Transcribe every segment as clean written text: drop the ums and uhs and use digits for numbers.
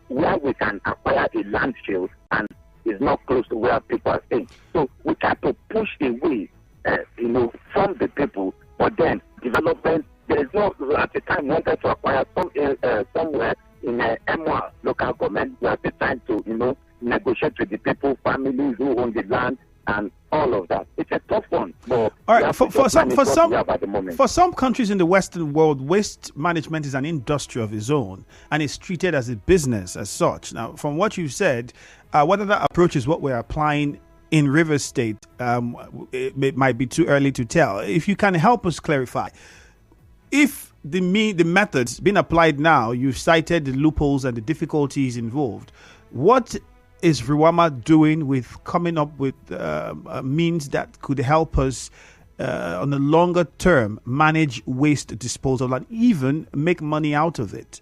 where we can acquire a landfill and is not close to where people are staying. So we try to push away, from the people, but then development, there is no, at the time, wanted to acquire somewhere in Emwa local government. We are still trying to, negotiate with the people, families who own the land, and all of that. It's a tough one. But all right, for some countries in the Western world, waste management is an industry of its own, and it's treated as a business as such. Now, from what you've said, whether that approach is what we're applying in Rivers State, it might be too early to tell. If you can help us clarify, if the methods being applied now, you've cited the loopholes and the difficulties involved. What is Rwama doing with coming up with means that could help us on the longer term manage waste disposal and even make money out of it?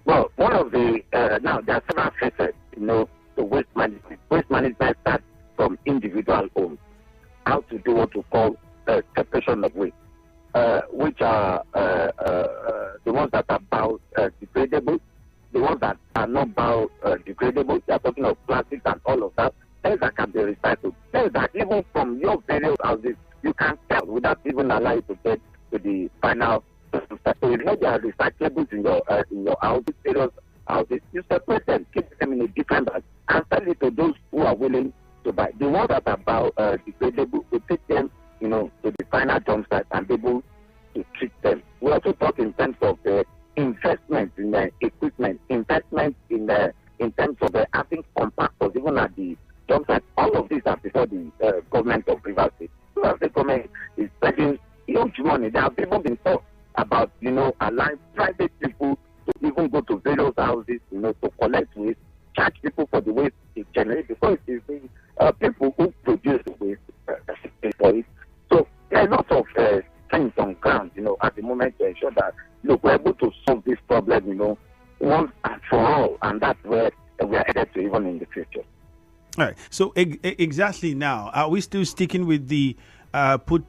Well, one of the now there are several facets, the waste management. Waste management starts from individual homes. How to do what we call separation of waste, which are the ones that are biodegradable, the ones that are not biodegradable. They are talking of plastics and all of that. Things that can be recycled. Things that even from your various houses you can sell without even allowing you to get to the final. So if there are recyclables in your houses, various houses, you separate them, keep them in a different bag, and sell it to those who are willing to buy. The ones that are biodegradable, we take them, to the final dump site and be able to treat them. We also talk in terms of the investment in the equipment, investment in terms of having compactors, even at the dump site. All of these are before the government of Rivers State. So the government is spending huge money. There have even been talk about, allowing private people to even go to various houses, to collect waste, charge people for the waste it generates, because it is the people who produce the waste pay for it. So there are lots of things on ground, at the moment to ensure that, we're able to solve this problem, once and for all, and that's where we are headed to even in the future. All right. So exactly now, are we still sticking with the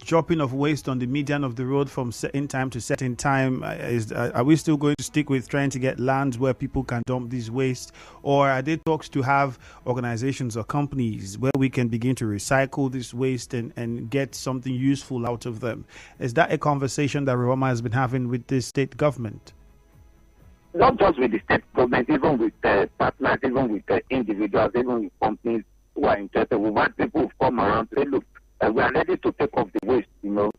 dropping of waste on the median of the road from certain time to certain time? Are we still going to stick with trying to get lands where people can dump these waste, or are there talks to have organizations or companies where we can begin to recycle this waste and get something useful out of them? Is that a conversation that Rwama has been having with the state government? Not just with the state government, even with partners, even with individuals, even with companies who are interested. We've had people who've come around and say, look, we are ready to take off the waste, you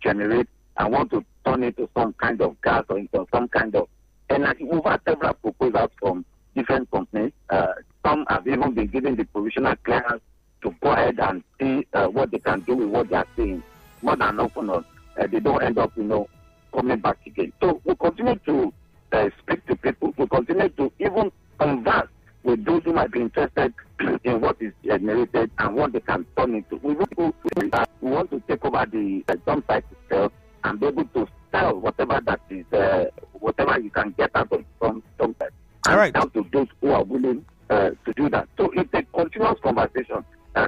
generate and want to turn it to some kind of gas or into some kind of energy. We've had several proposals from different companies. Some have even been given the provisional clearance to go ahead and see what they can do with what they are seeing. More than often, they don't end up, coming back again. So we continue to speak to people. We continue to even converse with those who might be interested in what is generated and what they can turn into. We want to take over the dump site itself and be able to sell whatever that is, whatever you can get out of from dump site. All right. Down to those who are willing to do that. So it's a continuous conversation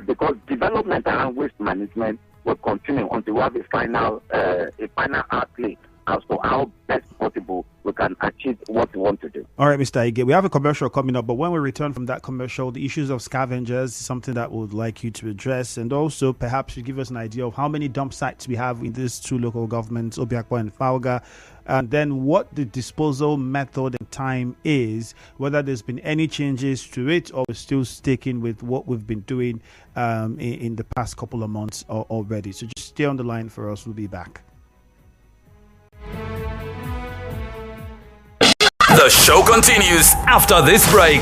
because development around waste management will continue until we have a final outlay as to how best possible we can achieve what we want to do. All right, Mr. Ige, we have a commercial coming up, but when we return from that commercial, the issues of scavengers is something that we would like you to address, and also perhaps you give us an idea of how many dump sites we have in these two local governments, Obiakwa and Fauga, and then what the disposal method and time is, whether there's been any changes to it or we're still sticking with what we've been doing in the past couple of months already. So just stay on the line for us. We'll be back. The show continues after this break.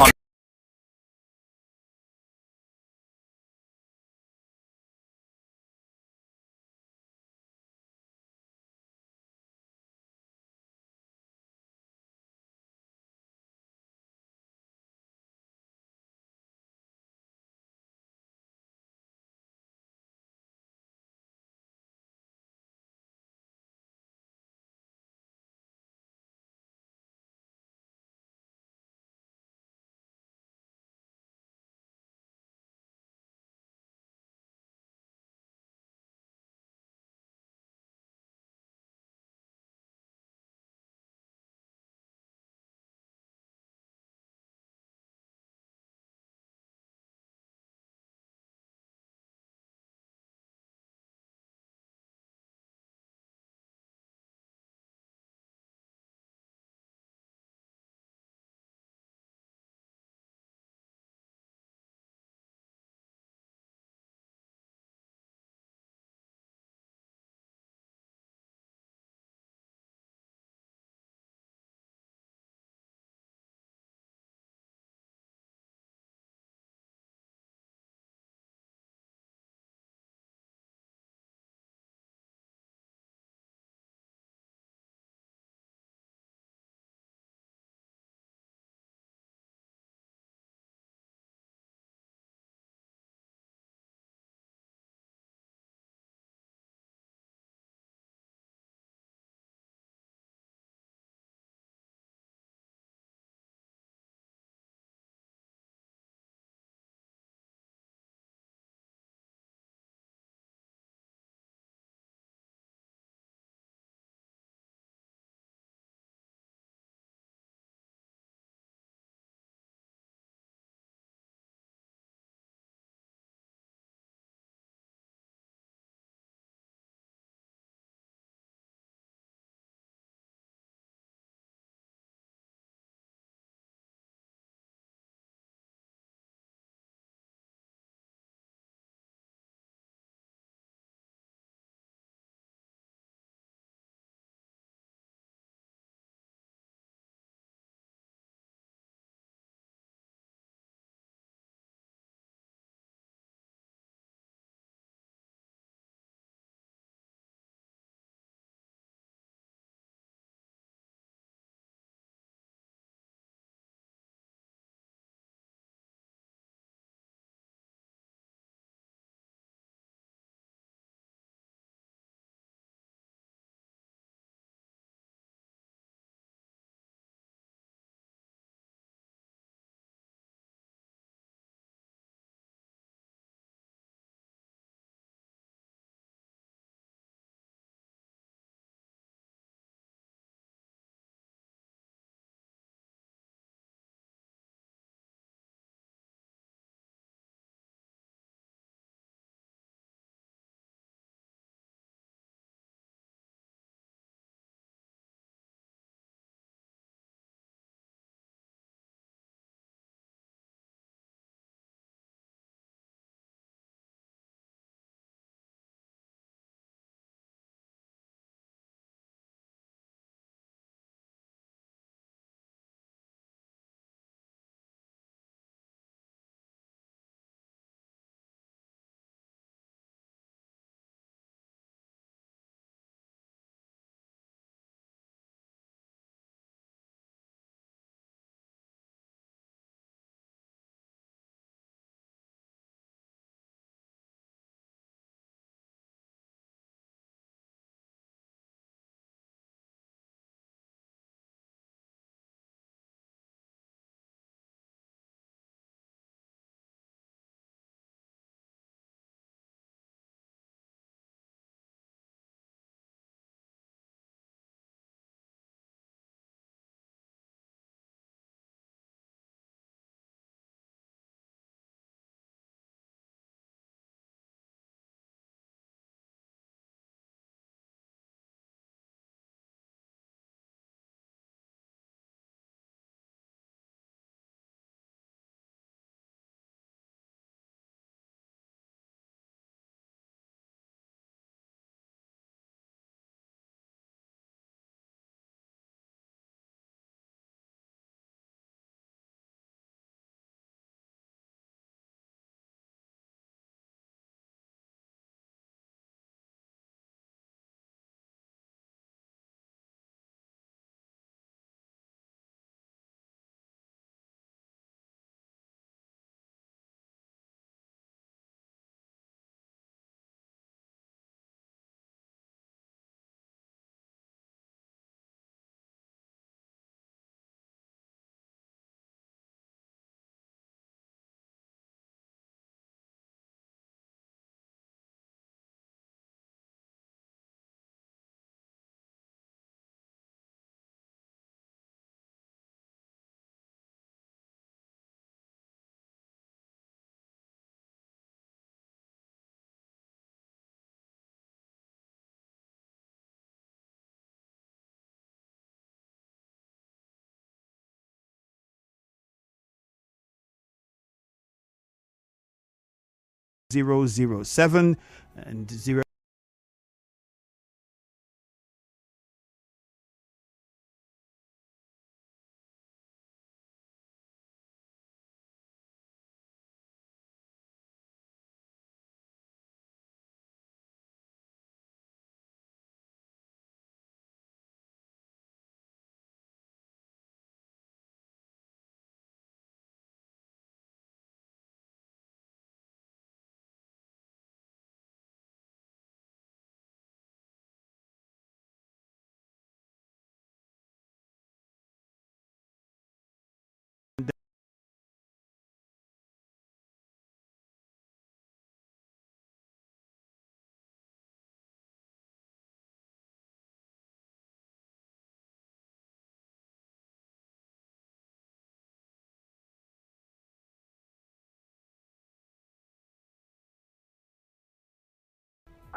007 and 0.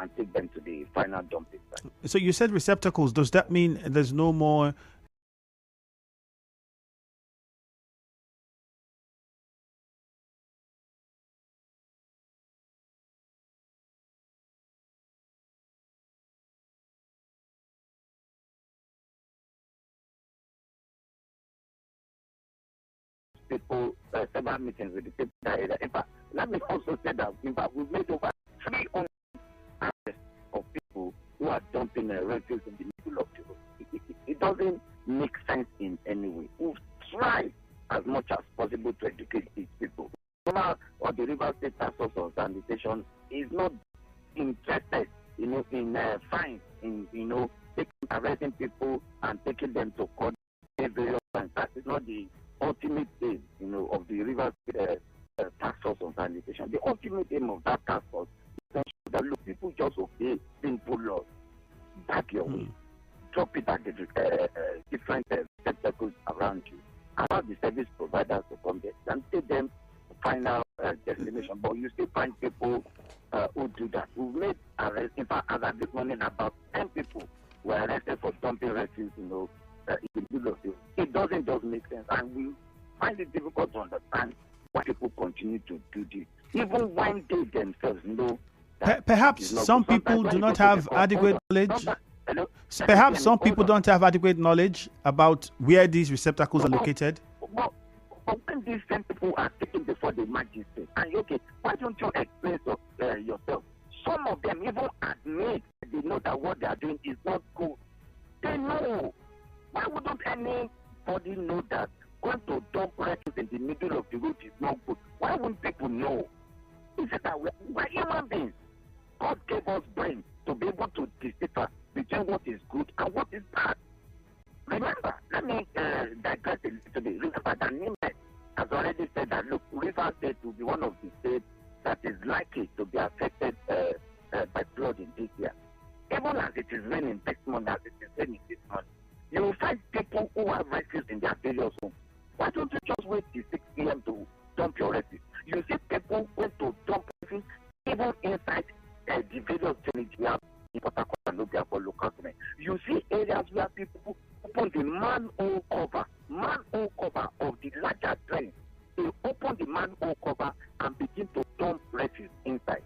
And take them to the final dumping site. So you said receptacles. Does that mean there's no more? People, several meetings with the people that area. In fact, let me also say that in fact we've made over 300 arrests of people who are dumping refuse in the middle of the road. It doesn't make sense in any way. We've tried as much as possible to educate these people. Or the River State Task Force on Sanitation is not interested, in fines, in arresting people and taking them to court. That is not the ultimate aim, of the River State Task Force on Sanitation. The ultimate aim of that task force is that look, people just obey simple laws. Back your way. Drop it at the different receptacles around you. Allow the service providers to come there and take them to final destination. But you still find people who do that. We've made arrests. In fact, as of this morning, about 10 people were arrested for dumping refuse, in the middle of the. It doesn't just make sense, and we find it difficult to understand why people continue to do this, even when they themselves know. Perhaps some people do not have adequate knowledge. Perhaps some people don't have adequate knowledge about where these receptacles are located. But when these same people are taken before the magistrate, and okay, why don't you explain yourself? Some of them even admit that they know that what they are doing is not good. They know. Why wouldn't anybody know that going to dump refuse in the middle of the road is not good? Why wouldn't people know? Is it that we're human beings? God gave us brains to be able to decipher between what is good and what is bad. Remember, let me digress a little bit. Remember that Nimet has already said that, look, River State will be one of the states that is likely to be affected by flooding this year. Even as it is raining next month, as it is raining this month, you will find people who have refuse in their various homes. Why don't you just wait till 6 p.m. to dump your refuse? You see people going to dump refuse even inside the various drainage we have in Port Harcourt and Nubia for local government. You see areas where people open the manhole cover of the larger drain. They open the manhole cover and begin to dump refuse inside.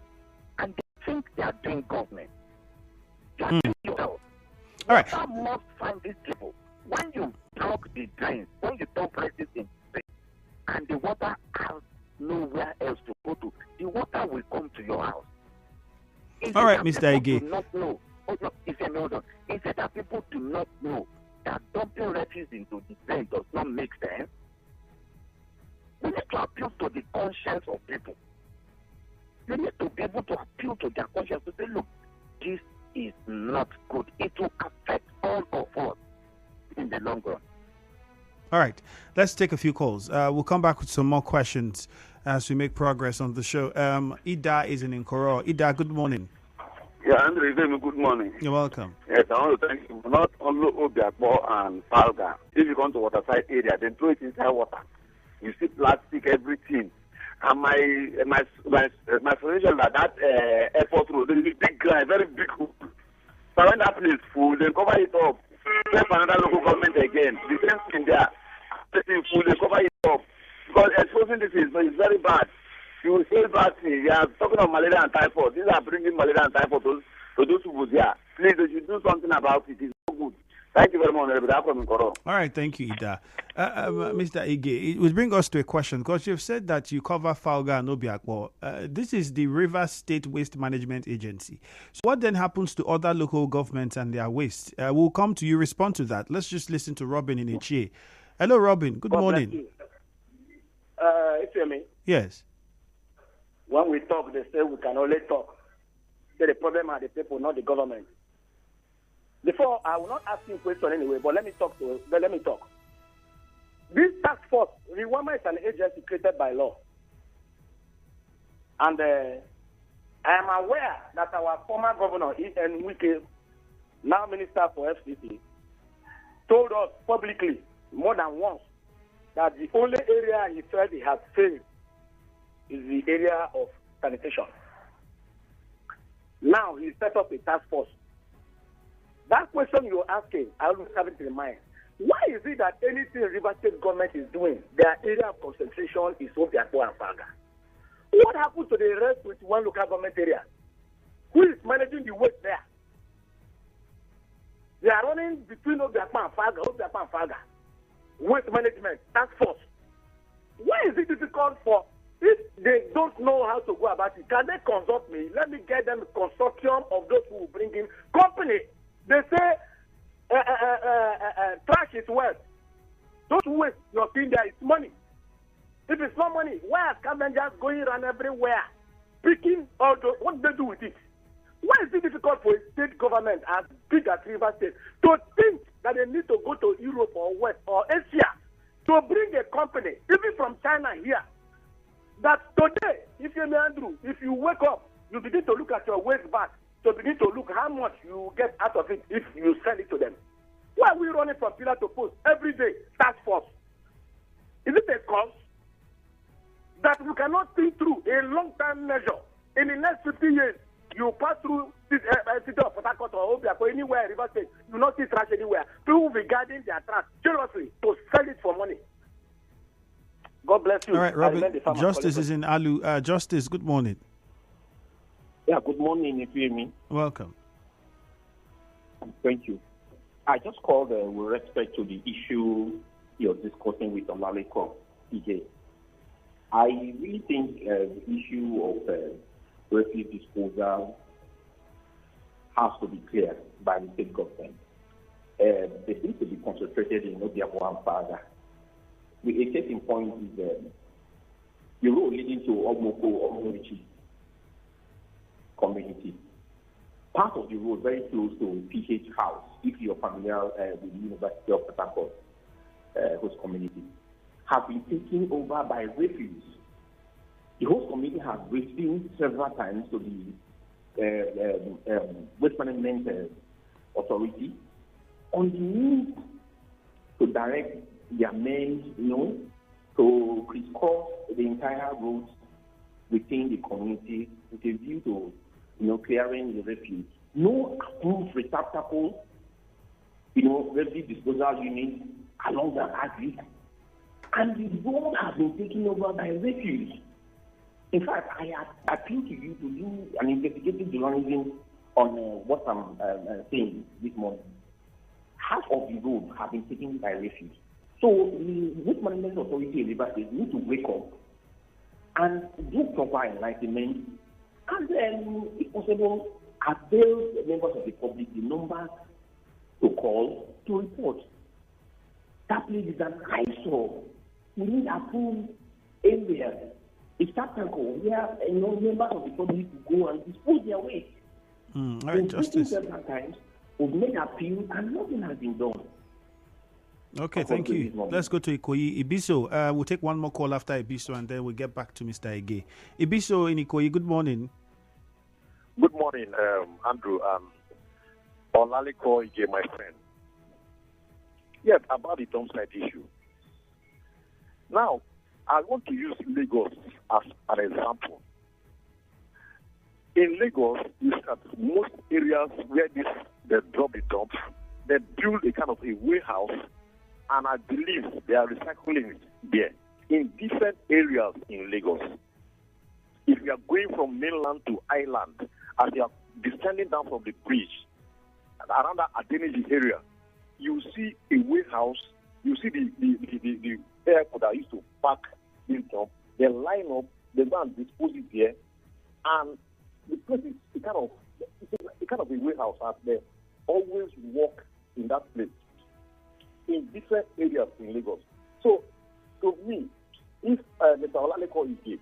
And they think they are doing government. They are doing yourself. All right. You must find these people. When you block the drains, when you dump refuse in space, and the water has nowhere else to go to, the water will come to your house. All right, Mr. Ige. Is it that people do not know that dumping refuse into the drain does not make sense? We need to appeal to the conscience of people. You need to be able to appeal to their conscience to say, look, this is not good. It will affect all of us in the long run. All right, let's take a few calls. We'll come back with some more questions as we make progress on the show. Ida is in Nkoro. Ida, good morning. Yeah, Andre, good morning. You're welcome. Yes, I want to thank you. Not only Obiakbo and Falga. If you come to waterside area, then throw it inside water. You see plastic, everything. And my suggestion that airport road, there is a big guy, very big hook. So when that place is full, they cover it up. Then for another local government again. The same thing there. Full, they cover it up. Because exposing this is very bad. She will say vaccine. We are talking of malaria and typhoid. These are bringing malaria and typhoid to those people there. Please, they should do something about it. It's so good. Thank you very much. All right, thank you, Ida. Mr. Ige, it will bring us to a question because you've said that you cover Falga and Obiakpo. This is the Rivers State Waste Management Agency. So what then happens to other local governments and their waste? We'll come to you, respond to that. Let's just listen to Robin in Ichie. Hello, Robin. Good morning. If you mean? Yes. When we talk, they say we can only talk. Say the problem are the people, not the government. Before, I will not ask you a question anyway, but let me talk. This task force, Rwanda is an agency created by law. And I am aware that our former governor, E.N. Wike, now Minister for FCC, told us publicly more than once that the only area he felt he has failed is the area of sanitation. Now he set up a task force. That question you're asking, I always have it in mind. Why is it that anything River State government is doing, their area of concentration is Obiakpo and Falga? What happened to the rest 21 local government areas? Who is managing the waste there? They are running between Obiakpo and Falga. Waste management, task force. Why is it difficult for, if they don't know how to go about it, can they consult me? Let me get them a consortium of those who will bring in company. They say trash is wealth. Don't waste your thing there. It's money. If it's not money, why are scavengers going around everywhere, picking all those? What do they do with it? Why is it difficult for a state government as big as River State to think that they need to go to Europe or West or Asia to bring a company, even from China here, that today, if you're Andrew, if you wake up, you begin to look at your waste bag, to begin to look how much you get out of it if you sell it to them. Why are we running from pillar to post every day? Task force. Is it a cause that we cannot think through a long-term measure? In the next 50 years, you pass through this city of Port Harcourt or Obiakpo, anywhere, River State, you will not see trash anywhere. People will be guarding their trash jealously to sell it for money. God bless you. All right, Robin. Justice is in Alu. Justice, good morning. Yeah, good morning, if you hear me. Welcome. Thank you. I just called with respect to the issue you're discussing with Olalekan, PJ. I really think the issue of refuse disposal has to be clear by the state government. They need to be concentrated in Obiakpo and Falga. A case in point is the road leading to Omorichi community. Part of the road very close to PH House, if you're familiar with the University of Port Harcourt host community, have been taken over by refuse. The host community has written several times to the Waste Management Authority on the need to direct their men, to crisscross the entire roads within the community with a view to, clearing the refuse. No approved receptacle, refuse disposal unit along the axis, and the road has been taken over by refuse. In fact, I appeal to you to do an investigative journalism on what I'm saying this morning. Half of the road have been taken by refuse. So the Waste Management Authority in River State need to wake up and do proper enlightenment, and then, if possible, avail the members of the public the numbers to call to report. That place is an eyesore. We need approved areas. It's that where members of the public will go and dispose their waste. All right, Justice. Several times, we've made appeals and nothing has been done. Okay, thank you. Let's go to Ikoyi. Ibiso, we'll take one more call after Ibiso and then we'll get back to Mr. Ege. Ibiso in Ikoyi, good morning. Good morning, Andrew. Olalekan Ege, my friend. Yes, about the dumpsite issue. Now, I want to use Lagos as an example. In Lagos, you see that most areas where they drop the dumps, they build a kind of a warehouse, and I believe they are recycling it there in different areas in Lagos. if you are going from mainland to island, as you are descending down from the bridge, around that Adeniji area, you see a warehouse, you see the airport that used to park this dump, they line up, they go and dispose it here, and the place is a kind of a warehouse as they always walk in that place in different areas in Lagos. So, to me, if Mr. Olalekan is here,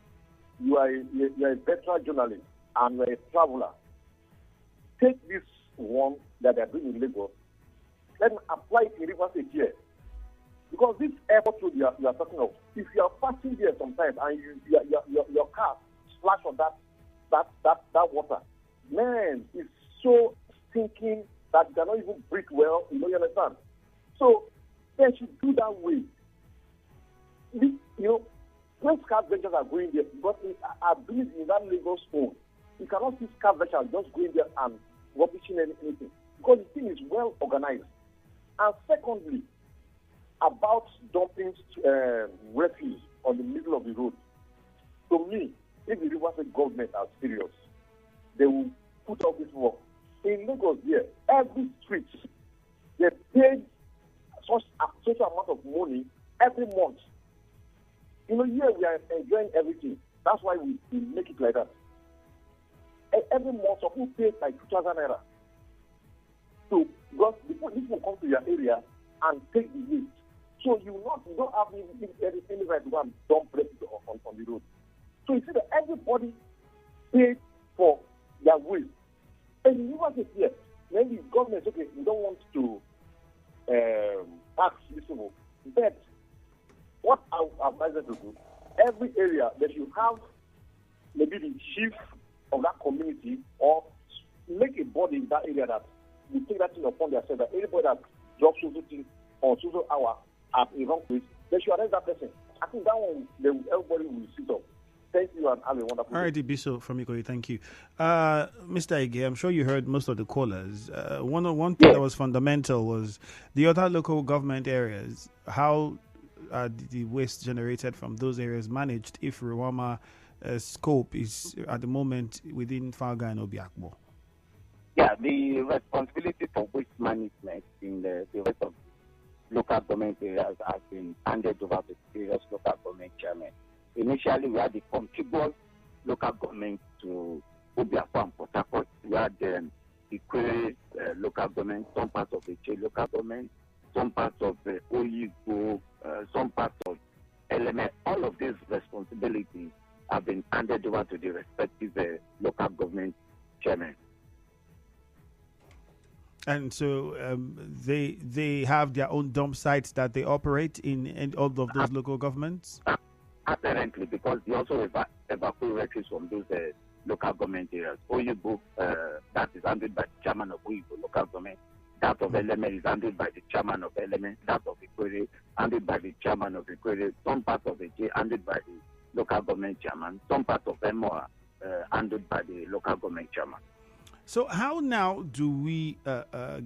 you are a veteran journalist and you are a traveler, take this one that they are doing in Lagos, then apply it in Rivers State here. Because this airport road you are talking of, if you are passing there sometimes and your car splash on that water, man, it's so stinking that you cannot even breathe well, you understand? So they should do that way. When scavengers are going there, because I believe in that Lagos phone, you cannot see scavengers just going there and rubbishing anything. Because the thing is well organized. And secondly, about dumping refuse on the middle of the road. To me, if the Rivers State government are serious, they will put up this work. In Lagos here, every street, they pay such amount of money every month. Here we are enjoying everything. That's why we make it like that. Every month, some people pay like 2,000 naira. So, because before this will come to your area and take the waste. So you don't have any right to go and dump refuse on the road. So you see that everybody pays for their waste. And you want to hear, maybe the government, okay, we don't want to tax this people. But what I advise them to do, every area that you have maybe the chief of that community or make a body in that area that will take that thing upon themselves, that anybody that drops something on social hour at a wrong place, they should arrest that person. I think that one, everybody will sit up. Thank you and have a wonderful day. All right, Biso from Ikoyi, thank you. Mr. Ige, I'm sure you heard most of the callers. One thing that was fundamental was the other local government areas, how the waste generated from those areas managed if Rwama scope is at the moment within Falga and Obiakbo? Yeah, the responsibility for waste management in the rest of local government areas has been handed over to various local government chairmen. Initially, we had the contiguous local government to Obiakbo and Port Harcourt. We had the Query local government, some parts of the Che local government, some parts of the Oyibo, some parts of Element. All of these responsibilities have been handed over to the respective local government chairmen. And so they have their own dump sites that they operate in all of those local governments? Apparently, because they also evacuate refuse from those local government areas. Oyibo, that is handled by the chairman of Oyibo local government. That of Element is handled by the chairman of Element. That of Ikwere handled by the chairman of Ikwere. Some parts of the J handled by the local government chairman. Some parts of Emoa handled by the local government chairman. So how now do we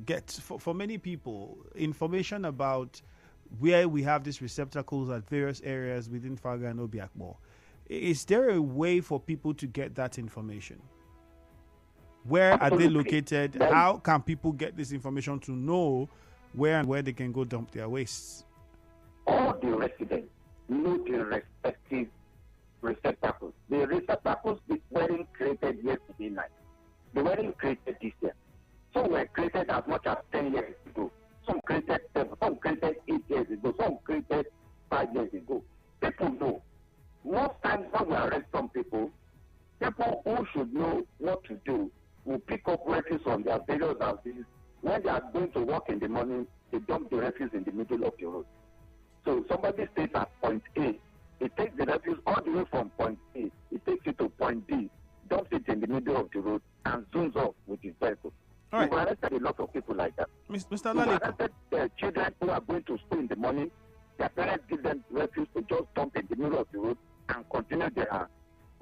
get, for many people, information about where we have these receptacles at various areas within Falga and Obiakbo? Is there a way for people to get that information? Where Absolutely. are they located? How can people get this information to know where they can go dump their wastes? All the residents know the respective receptacles. The receptacles weren't created yesterday night. They weren't created this year. Some were created as much as 10 years ago. Some created 7, some created 8 years ago. Some created 5 years ago. People know. Most times when we arrest some people who should know what to do will pick up refuse on their various houses. When they are going to work in the morning, they dump the refuse in the middle of the road. So somebody stays at point A. It takes the refuse all the way from point A. It takes it to point B, dumps it in the middle of the road, and zooms off with his vehicle. All right. We've arrested a lot of people like that. Mr. We've Olalekan. arrested children who are going to school in the morning. Their parents give them refuse to just dump in the middle of the road and continue their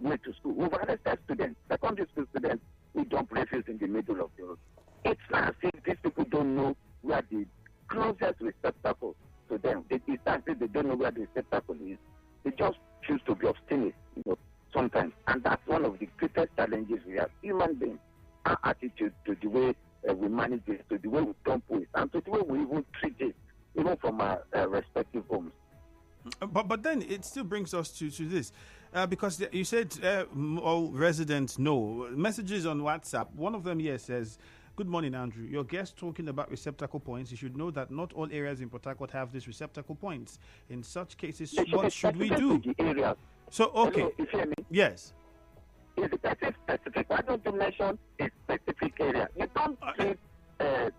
way to school. We've arrested students, secondary school students, who dump refuse in the middle of the road. It's as if these people don't know where the closest receptacle to them. It's as if they don't know where the receptacle is. They just choose to be obstinate, sometimes. And that's human beings, our attitude to the way we manage it, to the way we dump waste, and to the way we even treat it, even from our respective homes. But then it still brings us to this, because you said all residents know. Messages on WhatsApp, one of them here says, "Good morning, Andrew. Your guest talking about receptacle points. You should know that not all areas in Port Harcourt have these receptacle points. In such cases, what should we do?" So, okay. Hello, you hear me? Yes. Is the person specific? Why don't you mention a specific area? You don't treat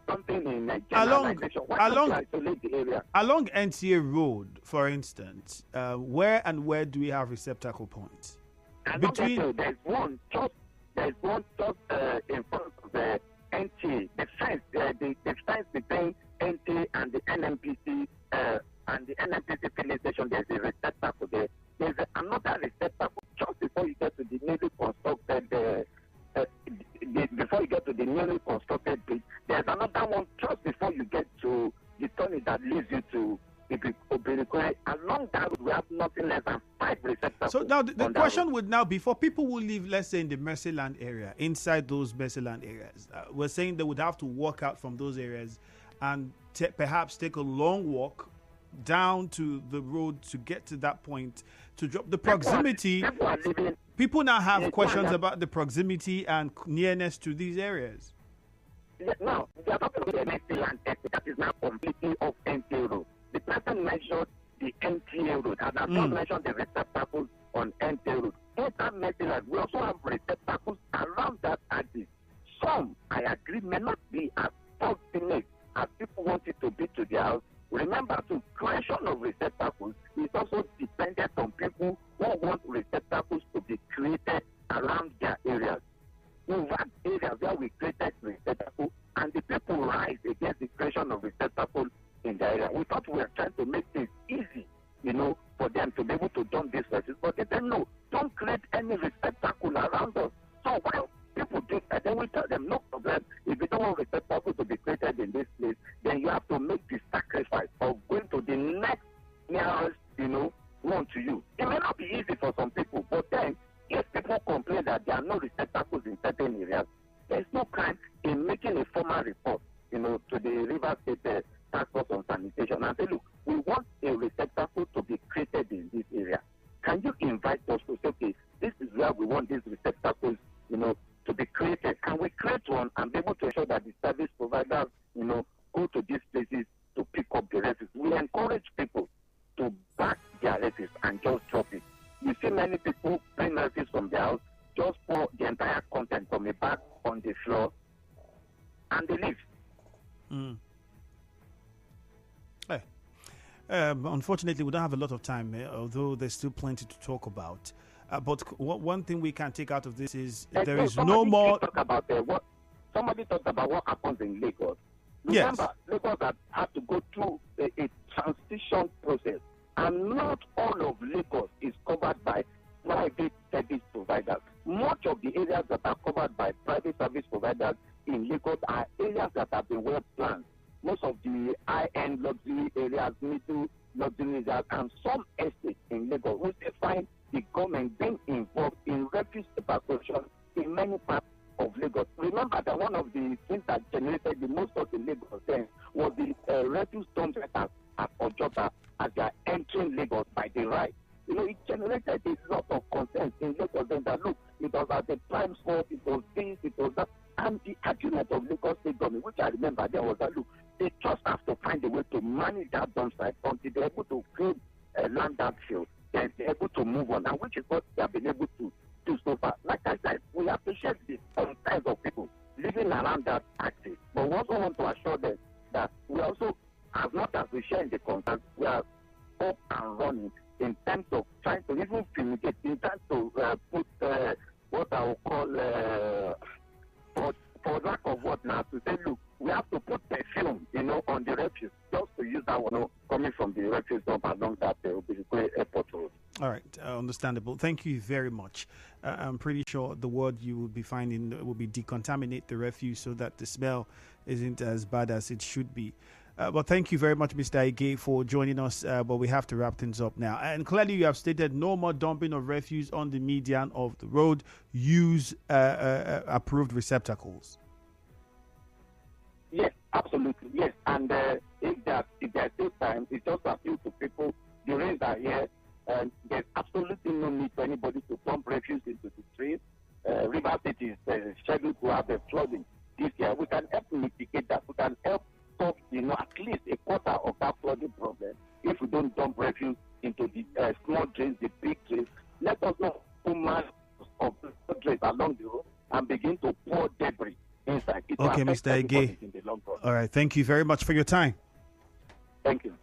something in a generalization. Why don't you isolate the area? Along NTA Road, for instance, where do we have receptacle points? Between there's one just in front of the NTA. The fence, the fence between NTA and the NMPC and the NMPC filling station. There's a receptacle there. There's another receptacle just before you get to the newly constructed. Before you get to the newly constructed bridge, there's another one just before you get to the tunnel that leads you to Obirikwe. Along that road, we have nothing less than 5 receptacles. So now the question would now be for people who live, let's say, in the Mercyland area, inside those Mercyland areas. We're saying they would have to walk out from those areas and perhaps take a long walk down to the road to get to that point to drop the proximity. People now have questions about the proximity and nearness to these areas. No, they are talking about the Mercyland exit that is now completely off NTA Road. The person mentioned the NTA Road, and I've not mentioned the receptacles on NTA Road. In that Mercyland, we also have receptacles around that axis. Some, I agree, may not be as fortunate as people want it to be to their house. Remember, the creation of receptacles is also dependent on people who want receptacles to be created around their areas. We've had areas where we created receptacles, and the people rise against the creation of receptacles in the area. We thought we were trying to make things easy, for them to be able to dump these places, but they said, no, don't create any receptacle around us. So while people do that, then we tell them, no problem, if you don't want receptacles to be created in this place, then you have to make the sacrifice of going to the next nearest, one to you. It may not be easy for some people, but then if people complain that there are no receptacles in certain areas, there's no crime in making a formal report, to the River State Task Force on Sanitation and say, look, we want a receptacle to be created in this area. Can you invite us to say, okay, this is where we want these receptacles, to be created? Can we create one and be able to ensure that the service providers, go to these places to pick up the refuse? We encourage people to back their refuse and just drop it. You see many people bring refuse from their house, just pour the entire content from a bag on the floor, and they leave. Hey. Unfortunately, we don't have a lot of time, although there's still plenty to talk about. But one thing we can take out of this is there is no more. Somebody talked about what happens in Lagos. Remember, Lagos had to go through a transition process, and not all of Lagos is covered by private service providers. Much of the areas that are covered by private service providers in Lagos are areas that have been well planned. Most of the high-end luxury areas, middle luxury areas, and some estates in Lagos, we still find the government being involved in refuse evacuation in many parts of Lagos. Remember that one of the things that generated the most of the Lagos then was the refuse dump centers at Ojota as they are entering Lagos by the right. It generated a lot of concerns in Lagos then that, look, it was at the prime spot, it was this, it was that. And the argument of Lagos State government, which I remember there was that, look, they just have to find a way to manage that dump site until they're able to create a land that field, then they're able to move on, and which is what they have been able to do so far. Like I said, we appreciate the concerns of people living around that axis, but we also want to assure them that we also, as much as we share in the concerns, we are up and running in terms of trying to even fumigate, in terms to put what I will call, for lack of what now, to say, look, we have to put perfume, on the refuse, just to use that one coming from the refuse dump along that airport road. All right, understandable. Thank you very much. I'm pretty sure the word you will be finding will be decontaminate the refuse so that the smell isn't as bad as it should be. Well, thank you very much, Mr. Ige, for joining us. But we have to wrap things up now. And clearly, you have stated no more dumping of refuse on the median of the road. Use approved receptacles. Yes, absolutely. Yes, and if there's still time, it's just appeal to people. The rains are here, and there's absolutely no need for anybody to dump refuse into the streets. River City is scheduled to have a flooding this year. We can help mitigate that. We can help solve, at least a quarter of that flooding problem if we don't dump refuse into the small drains, the big drains. Let us not put mass of drains along the road and begin to pour debris inside. Okay, Mr. Ige. All right, thank you very much for your time. Thank you.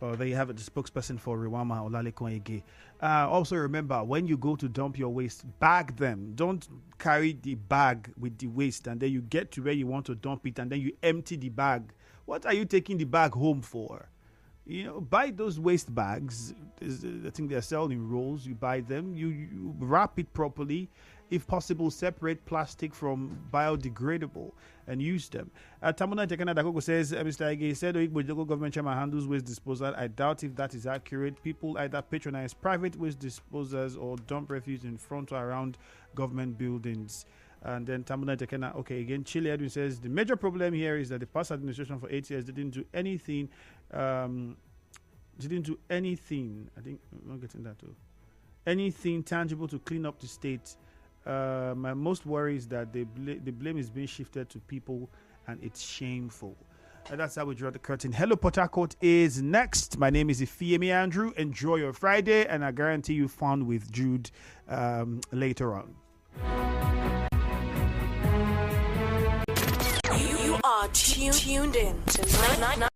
Well, there you have it, the spokesperson for Riwama, Olalekan Ige. Also remember, when you go to dump your waste, bag them. Don't carry the bag with the waste and then you get to where you want to dump it and then you empty the bag. What are you taking the bag home for? Buy those waste bags. I think they're selling in rolls. You buy them, you wrap it properly. If possible, separate plastic from biodegradable and use them. Tamuna Tekena Dakoko says, Mr. Ige said, local government chairman handles waste disposal. I doubt if that is accurate. People either patronize private waste disposers or dump refuse in front or around government buildings. And then Tamuna Tekena, okay, again, Chile Edwin says, the major problem here is that the past administration for 8 years didn't do anything. I think I'm not getting that too. Anything tangible to clean up the state. My most worry is that the blame is being shifted to people and it's shameful. And that's how we draw the curtain. Hello, Port Harcourt is next. My name is Ifeemi Andrew. Enjoy your Friday, and I guarantee you fun with Jude later on. You are tuned in to 9